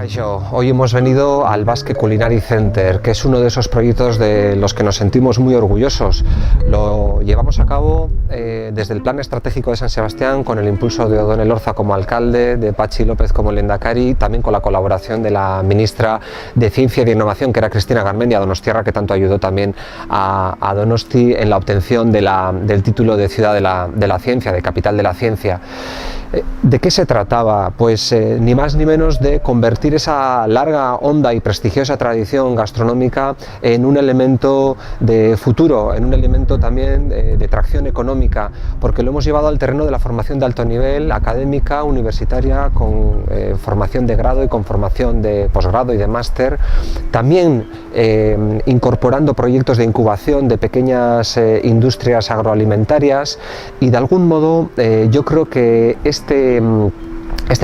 Kaixo, hoy hemos venido al Basque Culinary Center, que es uno de esos proyectos de los que nos sentimos muy orgullosos. Lo llevamos a cabo desde el Plan Estratégico de San Sebastián, con el impulso de Odón Elorza como alcalde, de Patxi López como lehendakari, también con la colaboración de la ministra de Ciencia y de Innovación, que era Cristina Garmendia Donostiarra, que tanto ayudó también a Donosti en la obtención del título de Ciudad de la Ciencia, de Capital de la Ciencia. ¿De qué se trataba? Pues ni más ni menos de convertir esa larga, honda y prestigiosa tradición gastronómica en un elemento de futuro, en un elemento también de tracción económica, porque lo hemos llevado al terreno de la formación de alto nivel, académica, universitaria, con formación de grado y con formación de posgrado y de máster, también incorporando proyectos de incubación de pequeñas industrias agroalimentarias, y de algún modo yo creo que este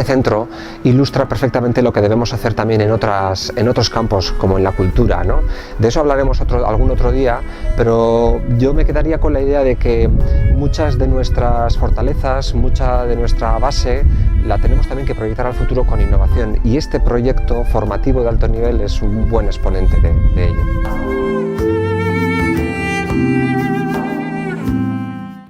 centro ilustra perfectamente lo que debemos hacer también en otros campos, como en la cultura, ¿no? De eso hablaremos algún otro día, pero yo me quedaría con la idea de que muchas de nuestras fortalezas, mucha de nuestra base, la tenemos también que proyectar al futuro con innovación, y este proyecto formativo de alto nivel es un buen exponente de ello.